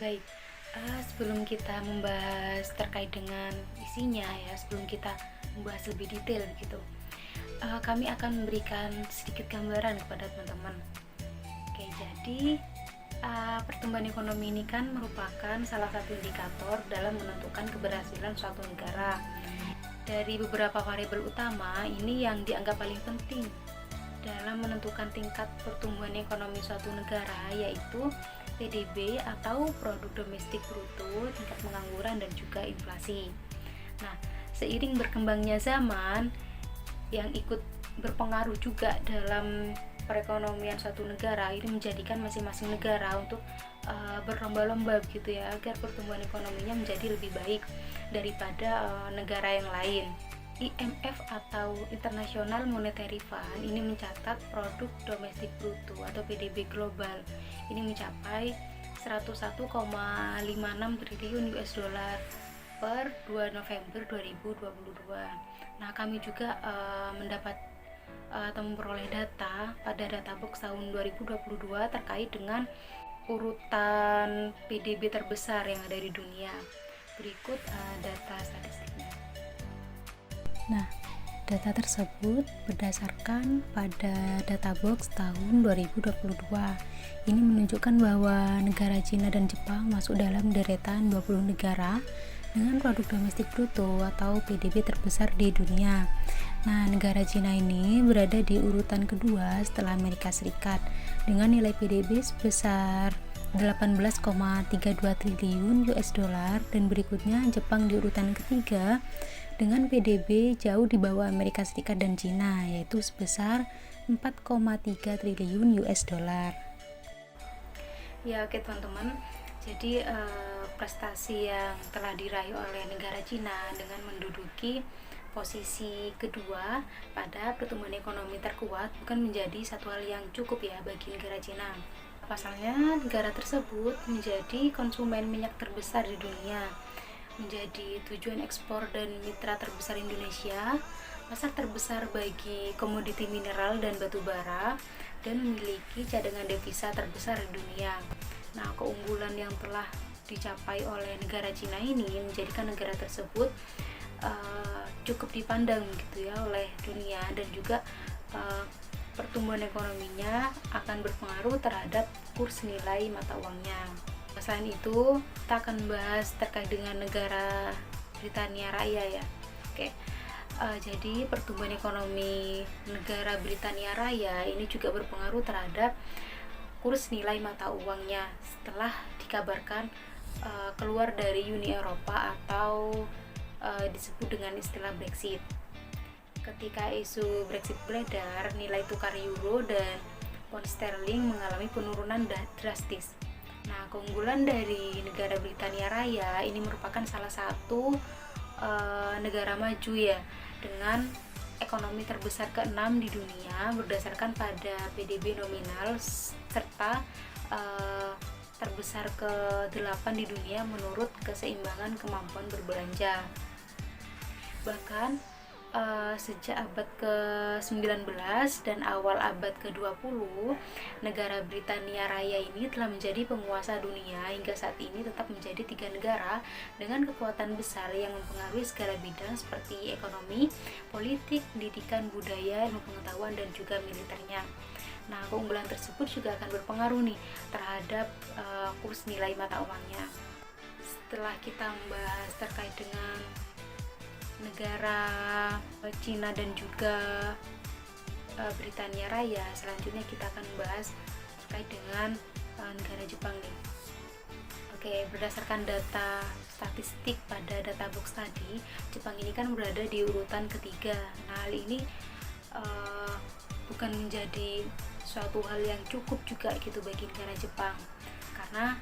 Baik, sebelum kita membahas terkait dengan isinya ya, sebelum kita membahas lebih detail gitu, kami akan memberikan sedikit gambaran kepada teman-teman. Oke, jadi pertumbuhan ekonomi ini kan merupakan salah satu indikator dalam menentukan keberhasilan suatu negara. Dari beberapa variabel utama, ini yang dianggap paling penting dalam menentukan tingkat pertumbuhan ekonomi suatu negara, yaitu PDB atau produk domestik bruto, tingkat pengangguran dan juga inflasi. Nah, seiring berkembangnya zaman yang ikut berpengaruh juga dalam perekonomian suatu negara, ini menjadikan masing-masing negara untuk berlomba-lomba begitu ya, agar pertumbuhan ekonominya menjadi lebih baik daripada negara yang lain. IMF atau International Monetary Fund ini mencatat produk domestik bruto atau PDB global ini mencapai 101,56 triliun US dollar per 2 November 2022. Nah, kami juga mendapat atau memperoleh data pada Databox tahun 2022 terkait dengan urutan PDB terbesar yang ada di dunia. Berikut data statistiknya. Nah, data tersebut berdasarkan pada Databox tahun 2022. Ini menunjukkan bahwa negara Cina dan Jepang masuk dalam deretan 20 negara dengan produk domestik bruto atau PDB terbesar di dunia. Nah, negara Cina ini berada di urutan kedua setelah Amerika Serikat dengan nilai PDB sebesar 18,32 triliun US dollar, dan berikutnya Jepang di urutan ketiga dengan PDB jauh di bawah Amerika Serikat dan Cina, yaitu sebesar 4,3 triliun US dollar. Ya, oke teman-teman. Jadi prestasi yang telah diraih oleh negara Cina dengan menduduki posisi kedua pada pertumbuhan ekonomi terkuat bukan menjadi satu hal yang cukup ya bagi negara Cina. Pasalnya, negara tersebut menjadi konsumen minyak terbesar di dunia, menjadi tujuan ekspor dan mitra terbesar Indonesia, pasar terbesar bagi komoditi mineral dan batu bara, dan memiliki cadangan devisa terbesar di dunia. Nah, keunggulan yang telah dicapai oleh negara Cina ini menjadikan negara tersebut cukup dipandang gitu ya oleh dunia, dan juga pertumbuhan ekonominya akan berpengaruh terhadap kurs nilai mata uangnya. Selain itu, kita akan bahas terkait dengan negara Britania Raya ya. Oke. Jadi pertumbuhan ekonomi negara Britania Raya ini juga berpengaruh terhadap kurs nilai mata uangnya setelah dikabarkan keluar dari Uni Eropa atau disebut dengan istilah Brexit. Ketika isu Brexit beredar, nilai tukar euro dan pound sterling mengalami penurunan drastis. Nah, keunggulan dari negara Britania Raya ini merupakan salah satu negara maju ya, dengan ekonomi terbesar ke-6 di dunia berdasarkan pada PDB nominal, serta terbesar ke-8 di dunia menurut keseimbangan kemampuan berbelanja. Bahkan sejak abad ke-19 dan awal abad ke-20, negara Britania Raya ini telah menjadi penguasa dunia hingga saat ini tetap menjadi 3 negara dengan kekuatan besar yang mempengaruhi segala bidang seperti ekonomi, politik, pendidikan, budaya, ilmu pengetahuan, dan juga militernya. Nah, keunggulan tersebut juga akan berpengaruh nih terhadap kurs nilai mata uangnya. Setelah kita membahas terkait dengan negara Cina dan juga Britania Raya, selanjutnya kita akan membahas terkait dengan negara Jepang nih. Oke, berdasarkan data statistik pada Databox tadi, Jepang ini kan berada di urutan ketiga. Nah, hal ini bukan menjadi suatu hal yang cukup juga gitu bagi negara Jepang, karena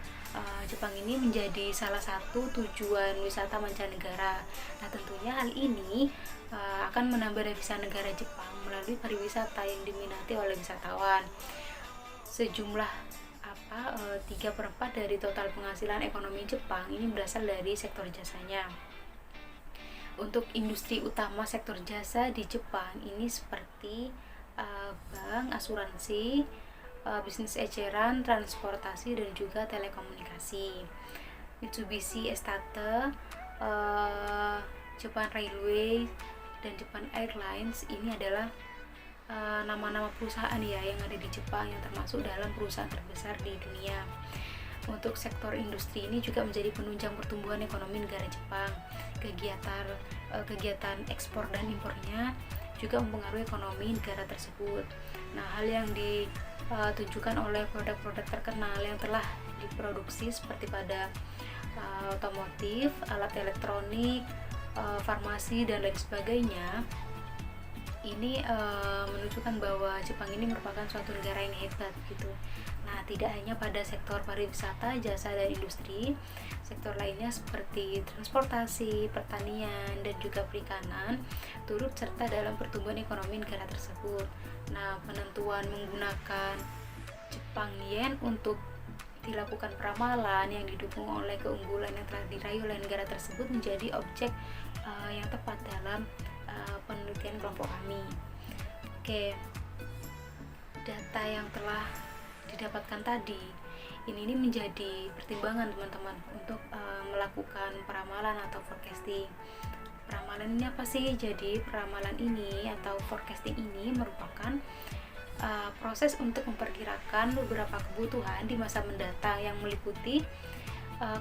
Jepang ini menjadi salah satu tujuan wisata mancanegara. Nah, tentunya hal ini akan menambah devisa negara Jepang melalui pariwisata yang diminati oleh wisatawan. Sejumlah 3/4 dari total penghasilan ekonomi Jepang ini berasal dari sektor jasanya. Untuk industri utama sektor jasa di Jepang ini seperti bank, asuransi, bisnis eceran, transportasi, dan juga telekomunikasi. Mitsubishi Estate, Japan Railway, dan Japan Airlines ini adalah nama-nama perusahaan ya yang ada di Jepang yang termasuk dalam perusahaan terbesar di dunia. Untuk sektor industri ini juga menjadi penunjang pertumbuhan ekonomi negara Jepang. Kegiatan ekspor dan impornya juga mempengaruhi ekonomi negara tersebut. Nah, hal yang ditunjukkan oleh produk-produk terkenal yang telah diproduksi seperti pada otomotif, alat elektronik, farmasi, dan lain sebagainya, ini menunjukkan bahwa Jepang ini merupakan suatu negara yang hebat gitu. Nah, tidak hanya pada sektor pariwisata, jasa, dan industri, sektor lainnya seperti transportasi, pertanian, dan juga perikanan turut serta dalam pertumbuhan ekonomi negara tersebut. Nah, penentuan menggunakan Jepang Yen untuk dilakukan peramalan yang didukung oleh keunggulan yang telah diraih oleh negara tersebut menjadi objek yang tepat dalam penelitian kelompok kami. Oke, data yang telah didapatkan tadi ini menjadi pertimbangan teman-teman untuk melakukan peramalan atau forecasting. Peramalan ini apa sih? Jadi peramalan ini atau forecasting ini merupakan proses untuk memperkirakan beberapa kebutuhan di masa mendatang yang meliputi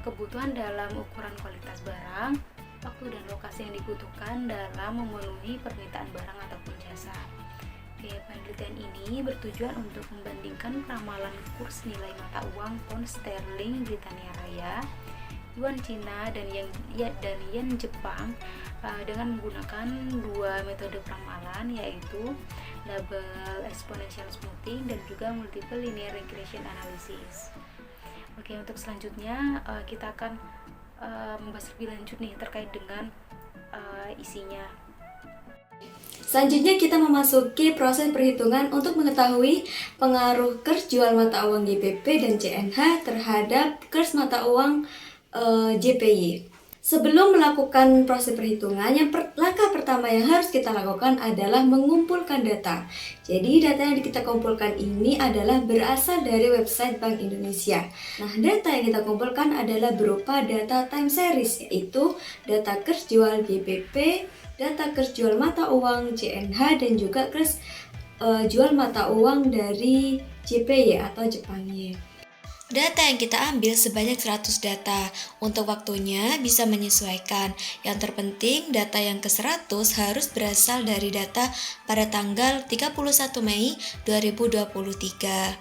kebutuhan dalam ukuran kualitas barang, waktu dan lokasi yang dibutuhkan dalam memenuhi permintaan barang ataupun jasa. Oke, penelitian ini bertujuan untuk membandingkan peramalan kurs nilai mata uang pound sterling Britania Raya, yuan Cina, dan yen Jepang dengan menggunakan dua metode peramalan, yaitu double exponential smoothing dan juga multiple linear regression analysis. Oke, untuk selanjutnya kita akan membahas lebih lanjut nih terkait dengan isinya. Selanjutnya kita memasuki proses perhitungan untuk mengetahui pengaruh kurs jual mata uang GBP dan CNH terhadap kurs mata uang JPY. Sebelum melakukan proses perhitungan, langkah pertama yang harus kita lakukan adalah mengumpulkan data. Jadi data yang kita kumpulkan ini adalah berasal dari website Bank Indonesia. Nah, data yang kita kumpulkan adalah berupa data time series, yaitu data kurs jual GBP, data kurs jual mata uang CNH, dan juga kurs jual mata uang dari JPY atau Jepang Yen. Data yang kita ambil sebanyak 100 data. Untuk waktunya bisa menyesuaikan. Yang terpenting data yang ke-100 harus berasal dari data pada tanggal 31 Mei 2023.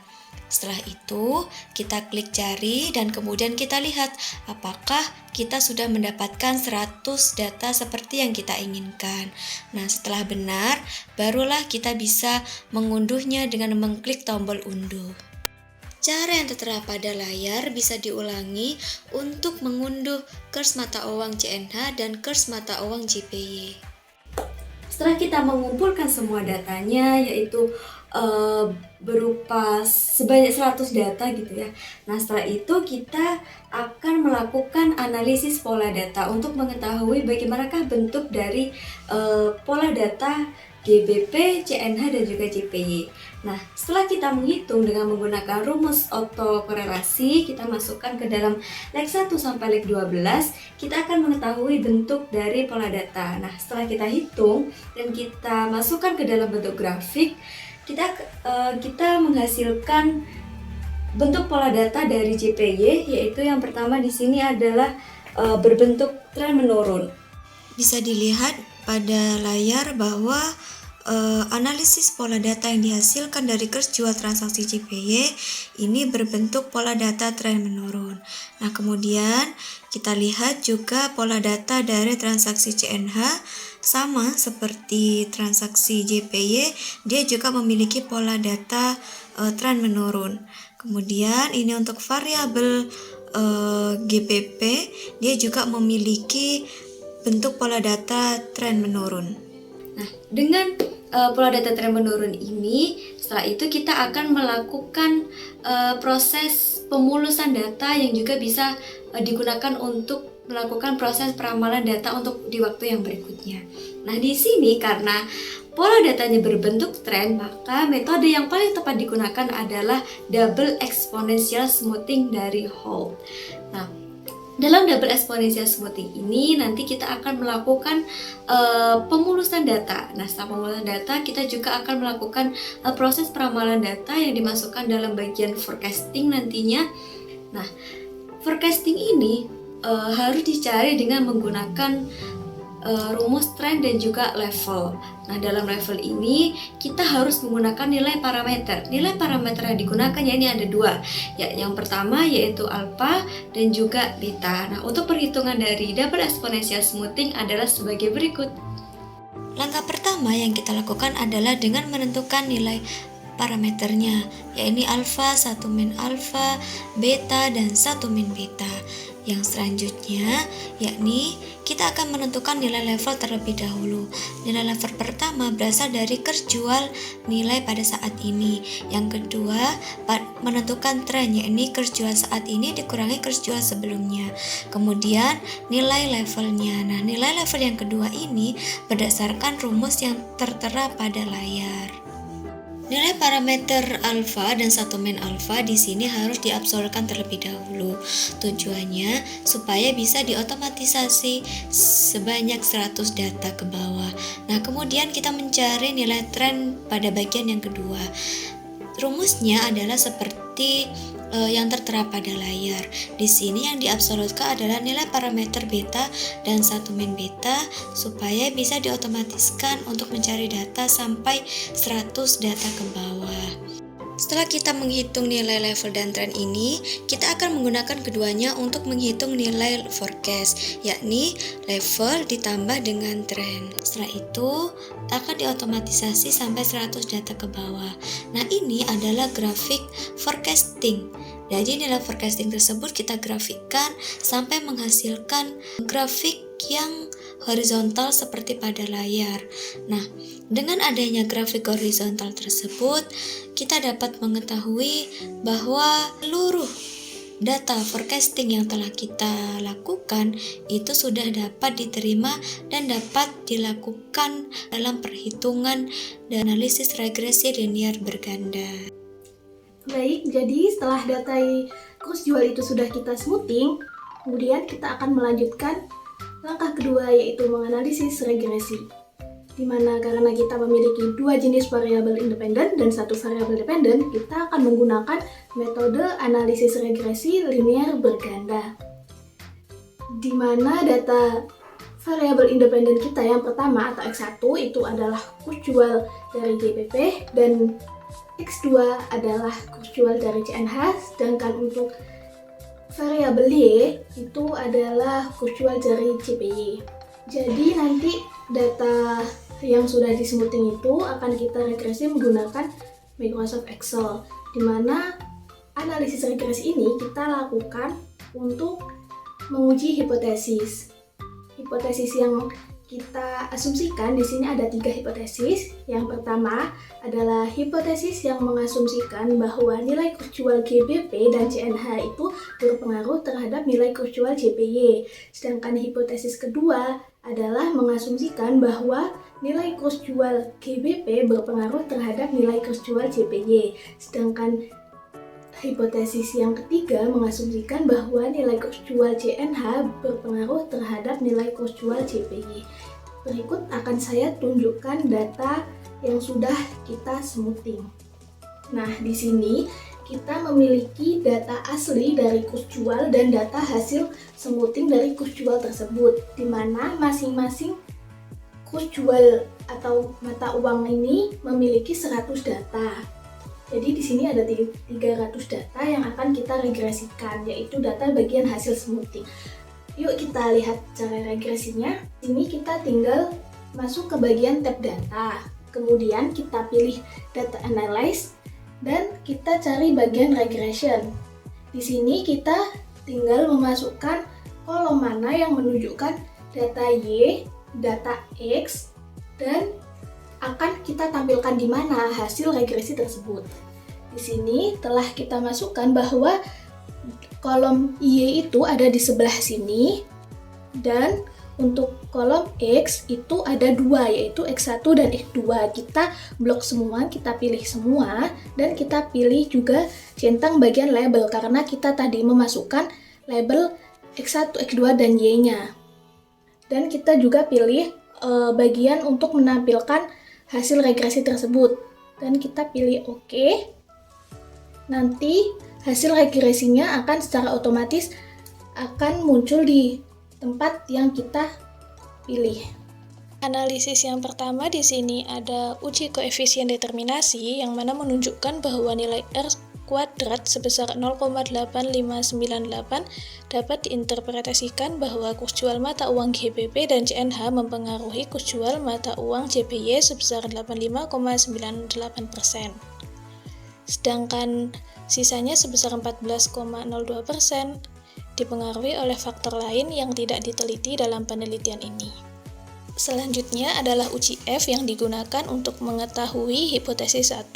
Setelah itu, kita klik cari dan kemudian kita lihat apakah kita sudah mendapatkan 100 data seperti yang kita inginkan. Nah, setelah benar, barulah kita bisa mengunduhnya dengan mengklik tombol unduh. Cara yang tertera pada layar bisa diulangi untuk mengunduh kurs mata uang CNH dan kurs mata uang JPY. Setelah kita mengumpulkan semua datanya, yaitu berupa sebanyak 100 data gitu ya. Nah, setelah itu kita akan melakukan analisis pola data untuk mengetahui bagaimanakah bentuk dari pola data GBP, CNH, dan juga JPY. Nah, setelah kita menghitung dengan menggunakan rumus autokorelasi, kita masukkan ke dalam leg 1 sampai leg 12, kita akan mengetahui bentuk dari pola data. Nah, setelah kita hitung dan kita masukkan ke dalam bentuk grafik, kita menghasilkan bentuk pola data dari JPY, yaitu yang pertama di sini adalah berbentuk tren menurun. Bisa dilihat pada layar bahwa analisis pola data yang dihasilkan dari kurs jual transaksi JPY ini berbentuk pola data tren menurun. Nah, kemudian kita lihat juga pola data dari transaksi CNH sama seperti transaksi JPY, dia juga memiliki pola data tren menurun. Kemudian ini untuk variabel GBP, dia juga memiliki bentuk pola data tren menurun. Nah, dengan pola data tren menurun ini, setelah itu kita akan melakukan proses pemulusan data yang juga bisa digunakan untuk melakukan proses peramalan data untuk di waktu yang berikutnya. Nah, di sini karena pola datanya berbentuk tren, maka metode yang paling tepat digunakan adalah double exponential smoothing dari Holt. Nah, dalam double exponential smoothing ini nanti kita akan melakukan pemulusan data. Nah, setelah pemulusan data kita juga akan melakukan proses peramalan data yang dimasukkan dalam bagian forecasting nantinya. Nah, forecasting ini harus dicari dengan menggunakan rumus tren dan juga level. Nah, dalam level ini kita harus menggunakan nilai parameter. Nilai parameter yang digunakan ya ini ada dua. Ya, yang pertama yaitu alpha dan juga beta. Nah, untuk perhitungan dari double exponential smoothing adalah sebagai berikut. Langkah pertama yang kita lakukan adalah dengan menentukan nilai parameternya, yaitu alpha, 1 min alpha, beta, dan 1 min beta. Yang selanjutnya, yakni kita akan menentukan nilai level terlebih dahulu. Nilai level pertama berasal dari kurs jual nilai pada saat ini. Yang kedua, menentukan tren, yakni kurs jual saat ini dikurangi kurs jual sebelumnya. Kemudian, nilai levelnya. Nah, nilai level yang kedua ini berdasarkan rumus yang tertera pada layar. Nilai parameter alfa dan 1 min alfa di sini harus diabsolkan terlebih dahulu. Tujuannya supaya bisa diotomatisasi sebanyak 100 data ke bawah. Nah, kemudian kita mencari nilai tren pada bagian yang kedua. Rumusnya adalah seperti yang tertera pada layar. Di sini yang diabsolutkan adalah nilai parameter beta dan 1 min beta supaya bisa diotomatiskan untuk mencari data sampai 100 data ke bawah. Setelah kita menghitung nilai level dan tren ini, kita akan menggunakan keduanya untuk menghitung nilai forecast, yakni level ditambah dengan tren. Setelah itu, akan diotomatisasi sampai 100 data ke bawah. Nah, ini adalah grafik forecasting. Jadi nilai forecasting tersebut kita grafikkan sampai menghasilkan grafik yang horizontal seperti pada layar. Nah, dengan adanya grafik horizontal tersebut, kita dapat mengetahui bahwa seluruh data forecasting yang telah kita lakukan itu sudah dapat diterima dan dapat dilakukan dalam perhitungan dan analisis regresi linear berganda. Baik, jadi setelah data kurs jual itu sudah kita smoothing, kemudian kita akan melanjutkan langkah kedua, yaitu menganalisis regresi. Di mana karena kita memiliki dua jenis variabel independen dan satu variabel dependen, kita akan menggunakan metode analisis regresi linear berganda. Di mana data variabel independen kita yang pertama atau X1 itu adalah kurs jual dari GPP dan X2 adalah kurs jual dari CNH, sedangkan untuk variabel Y itu adalah kurs jual dari CPY. Jadi nanti data yang sudah di smoothing itu akan kita regresi menggunakan Microsoft Excel, di mana analisis regresi ini kita lakukan untuk menguji hipotesis. Hipotesis yang kita asumsikan di sini ada 3 hipotesis. Yang pertama adalah hipotesis yang mengasumsikan bahwa nilai kurs jual GBP dan CNH itu berpengaruh terhadap nilai kurs jual CPY. Sedangkan hipotesis kedua adalah mengasumsikan bahwa nilai kurs jual GBP berpengaruh terhadap nilai kurs jual CPY. Sedangkan hipotesis yang ketiga mengasumsikan bahwa nilai kurs jual CNH berpengaruh terhadap nilai kurs jual CPY. Berikut akan saya tunjukkan data yang sudah kita smoothing. Nah, di sini kita memiliki data asli dari kurs jual dan data hasil smoothing dari kurs jual tersebut, di mana masing-masing kurs jual atau mata uang ini memiliki 100 data. Jadi di sini ada 300 data yang akan kita regresikan, yaitu data bagian hasil smoothing. Yuk kita lihat cara regresinya. Ini kita tinggal masuk ke bagian tab data. Kemudian kita pilih data analyze dan kita cari bagian regression. Di sini kita tinggal memasukkan kolom mana yang menunjukkan data Y, data X, dan akan kita tampilkan di mana hasil regresi tersebut. Di sini telah kita masukkan bahwa kolom Y itu ada di sebelah sini, Dan untuk kolom X itu ada dua, yaitu X1 dan X2. Kita blok semua, kita pilih semua, dan kita pilih juga centang bagian label karena kita tadi memasukkan label X1, X2, dan Y-nya. Dan kita juga pilih bagian untuk menampilkan hasil regresi tersebut. Dan kita pilih OK. Nanti hasil regresinya akan secara otomatis akan muncul di tempat yang kita pilih. Analisis yang pertama di sini ada uji koefisien determinasi yang mana menunjukkan bahwa nilai R kuadrat sebesar 0,8598 dapat diinterpretasikan bahwa kurs jual mata uang GBP dan CNH mempengaruhi kurs jual mata uang JPY sebesar 85,98%. Sedangkan sisanya sebesar 14,02% dipengaruhi oleh faktor lain yang tidak diteliti dalam penelitian ini. Selanjutnya adalah uji F yang digunakan untuk mengetahui hipotesis 1,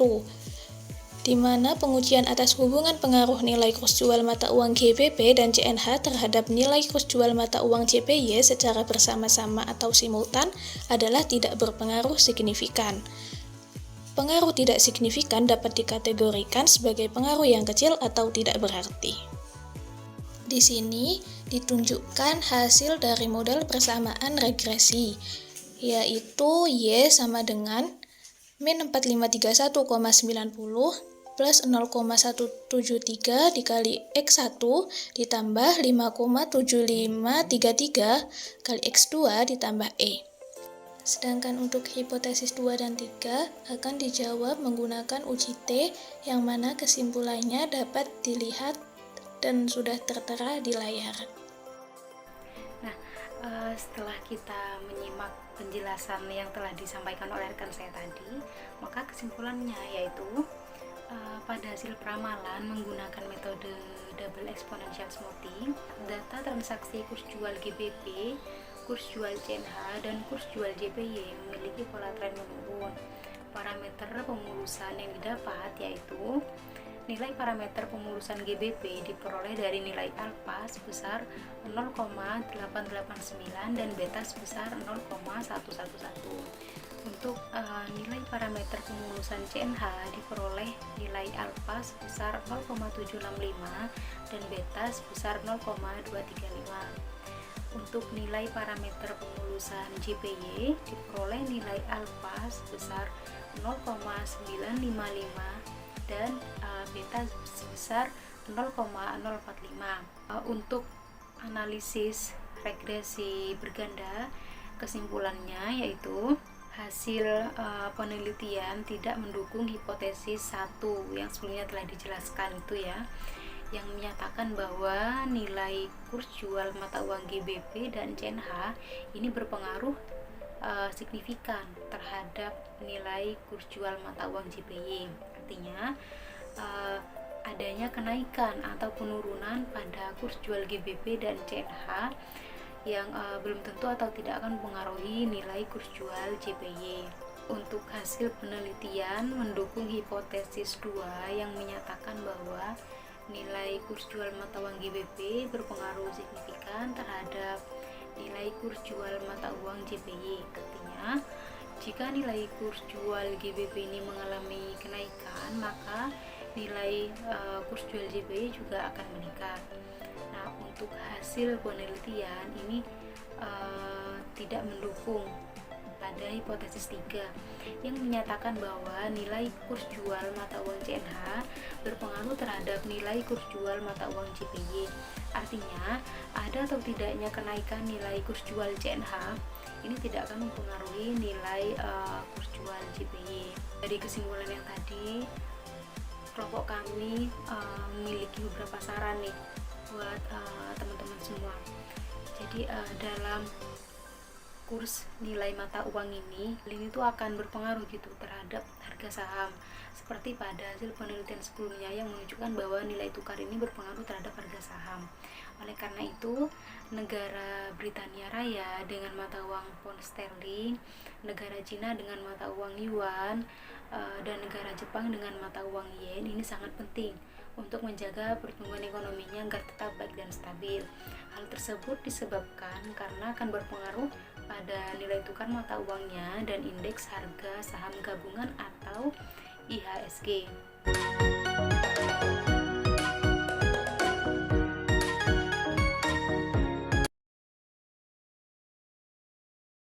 di mana pengujian atas hubungan pengaruh nilai kurs jual mata uang GBP dan CNH terhadap nilai kurs jual mata uang JPY secara bersama-sama atau simultan adalah tidak berpengaruh signifikan. Pengaruh tidak signifikan dapat dikategorikan sebagai pengaruh yang kecil atau tidak berarti. Di sini ditunjukkan hasil dari model persamaan regresi, yaitu Y sama dengan min 4531,90 plus 0,173 dikali X1 ditambah 5,7533 kali X2 ditambah E. Sedangkan untuk hipotesis 2 dan 3 akan dijawab menggunakan uji T yang mana kesimpulannya dapat dilihat dan sudah tertera di layar. Nah, setelah kita menyimak penjelasan yang telah disampaikan oleh rekan saya tadi, maka kesimpulannya yaitu pada hasil peramalan menggunakan metode double exponential smoothing, data transaksi kurs jual GBP, kurs jual CNH, dan kurs jual JPY memiliki pola tren menurun. Parameter pemulusan yang didapat yaitu nilai parameter pemulusan GBP diperoleh dari nilai alfa sebesar 0,889 dan beta sebesar 0,111. Untuk nilai parameter pemulusan CNH diperoleh nilai alfa sebesar 0,765 dan beta sebesar 0,235. Untuk nilai parameter pemulusan JPY diperoleh nilai alfa sebesar 0,955 dan beta sebesar 0,045. Untuk analisis regresi berganda, kesimpulannya yaitu hasil penelitian tidak mendukung hipotesis 1 yang sebelumnya telah dijelaskan itu ya, yang menyatakan bahwa nilai kurs jual mata uang GBP dan CNH ini berpengaruh signifikan terhadap nilai kurs jual mata uang JPY. Artinya adanya kenaikan atau penurunan pada kurs jual GBP dan CNH yang belum tentu atau tidak akan mempengaruhi nilai kurs jual JPY. Untuk hasil penelitian mendukung hipotesis 2 yang menyatakan bahwa nilai kurs jual mata uang GBP berpengaruh signifikan terhadap nilai kurs jual mata uang JPY. Artinya, jika nilai kurs jual GBP ini mengalami kenaikan, maka nilai kurs jual JPY juga akan meningkat. Nah, untuk hasil penelitian ini tidak mendukung pada hipotesis 3 yang menyatakan bahwa nilai kurs jual mata uang CNH berpengaruh terhadap nilai kurs jual mata uang JPY. Artinya, ada atau tidaknya kenaikan nilai kurs jual CNH ini tidak akan mempengaruhi nilai kurs jual JPY. Dari kesimpulan yang tadi, kelompok kami memiliki beberapa saran nih buat teman-teman semua. Jadi dalam kurs nilai mata uang ini tuh akan berpengaruh gitu terhadap harga saham, seperti pada hasil penelitian sebelumnya yang menunjukkan bahwa nilai tukar ini berpengaruh terhadap harga saham. Oleh karena itu, negara Britania Raya dengan mata uang pound sterling, negara Cina dengan mata uang yuan, dan negara Jepang dengan mata uang yen ini sangat penting untuk menjaga pertumbuhan ekonominya agar tetap baik dan stabil. Hal tersebut disebabkan karena akan berpengaruh pada nilai tukar mata uangnya dan indeks harga saham gabungan atau IHSG.